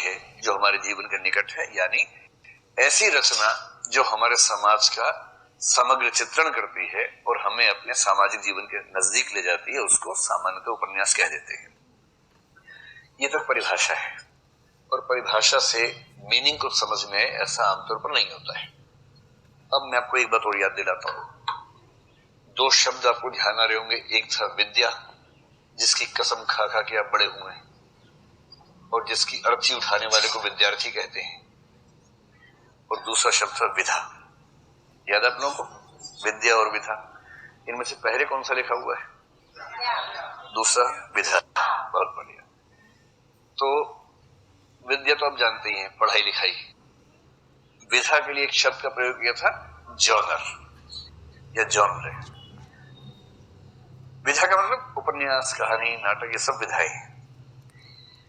है जो हमारे जीवन के निकट है, यानी ऐसी रचना जो हमारे समाज का समग्र चित्रण करती है और हमें अपने सामाजिक जीवन के नजदीक ले जाती है, उसको सामान्यतः उपन्यास कह देते हैं। ये तो परिभाषा है और परिभाषा से मीनिंग को समझ में ऐसा आमतौर पर नहीं होता है। अब मैं आपको एक बात और याद दिलाता हूं। दो शब्द आपको ध्यान आ रहे होंगे। एक था विद्या, जिसकी कसम खा खा के आप बड़े हुए हैं और जिसकी अर्थी उठाने वाले को विद्यार्थी कहते हैं। और दूसरा शब्द था विधा। याद आप लोगों को विद्या और विधा? इनमें से पहले कौन सा लिखा हुआ है? दूसरा विधा। बहुत बढ़िया। तो विद्या तो आप जानते ही हैं, पढ़ाई लिखाई। विधा के लिए एक शब्द का प्रयोग किया था, जॉनर या जॉनरे। विधा का मतलब उपन्यास, कहानी, नाटक, ये सब विधाएं हैं।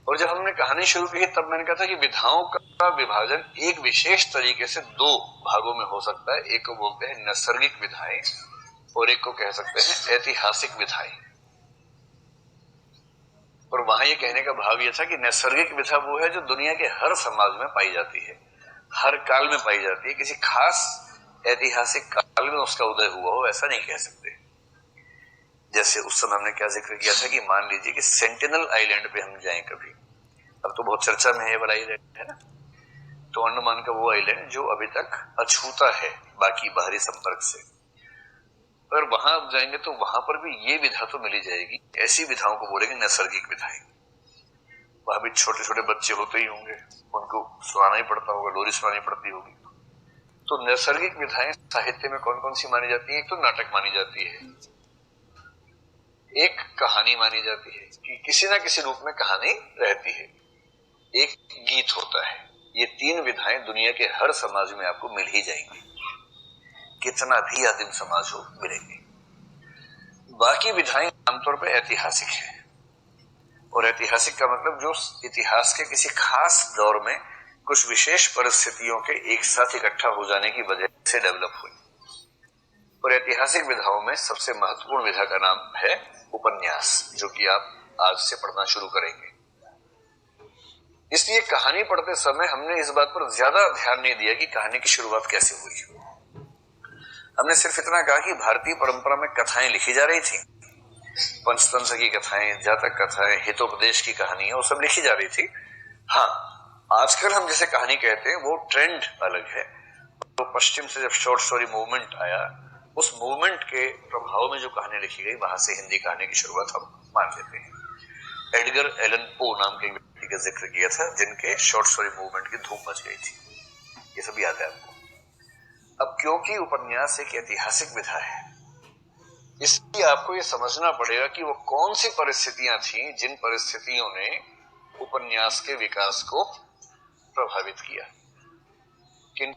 और जब हमने कहानी शुरू की तब मैंने कहा था कि विधाओं का विभाजन एक विशेष तरीके से दो भागों में हो सकता है। एक को बोलते हैं नैसर्गिक विधाएं और एक को कह सकते हैं ऐतिहासिक विधाएं। और वहां ये कहने का भाव यह था कि नैसर्गिक विधा वो है जो दुनिया के हर समाज में पाई जाती है, हर काल में पाई जाती है। किसी खास ऐतिहासिक काल में उसका उदय हुआ हो ऐसा नहीं कह सकते। जैसे उस समय हमने क्या जिक्र किया था कि मान लीजिए कि सेंटिनल आइलैंड पे हम जाएं कभी, अब तो बहुत चर्चा में है ये वाला आइलैंड, है ना? तो अंडमान का वो आइलैंड जो अभी तक अछूता है बाकी बाहरी संपर्क से। अगर वहां जाएंगे तो वहां पर भी ये विधा तो मिली जाएगी। ऐसी विधाओं को बोलेंगे नैसर्गिक विधाएं। वहां भी छोटे छोटे बच्चे होते ही होंगे, उनको सुनाना ही पड़ता होगा, लोरी सुनानी पड़ती होगी। तो नैसर्गिक विधाएं साहित्य में कौन कौन सी मानी जाती है? एक तो नाटक मानी जाती है, एक कहानी मानी जाती है कि किसी ना किसी रूप में कहानी रहती है, एक गीत होता है। ये तीन विधाएं दुनिया के हर समाज में आपको मिल ही जाएंगी, कितना भी आदिम समाज हो मिलेंगी। बाकी विधाएं आमतौर पर ऐतिहासिक है। और ऐतिहासिक का मतलब जो इतिहास के किसी खास दौर में कुछ विशेष परिस्थितियों के एक साथ इकट्ठा हो जाने की वजह से डेवलप हुई। और ऐतिहासिक विधाओं में सबसे महत्वपूर्ण विधा का नाम है उपन्यास, जो कि आप आज से पढ़ना शुरू करेंगे। इसलिए कहानी पढ़ते समय हमने इस बात पर ज्यादा ध्यान नहीं दिया कि कहानी की शुरुआत कैसे हुई। हमने सिर्फ इतना कहा कि भारतीय परंपरा में कथाएं लिखी जा रही थी, पंचतंत्र की कथाएं, जातक कथाएं, हितोपदेश की कहानियां, वो सब लिखी जा रही थी। हाँ, आजकल हम जैसे कहानी कहते हैं वो ट्रेंड अलग है। तो पश्चिम से जब शॉर्ट स्टोरी मूवमेंट आया, उस मूवमेंट के प्रभाव में जो कहानी लिखी गई, वहां से हिंदी कहानी की शुरुआत हम मान लेते हैं। एडगर एलन पो नाम के व्यक्ति का जिक्र किया था जिनके शॉर्ट स्टोरी मूवमेंट की धूम मच गई थी। ये सब याद है आपको। अब क्योंकि उपन्यास एक ऐतिहासिक विधा है, इसलिए आपको ये समझना पड़ेगा कि वो कौन सी परिस्थितियां थी जिन परिस्थितियों ने उपन्यास के विकास को प्रभावित किया। किन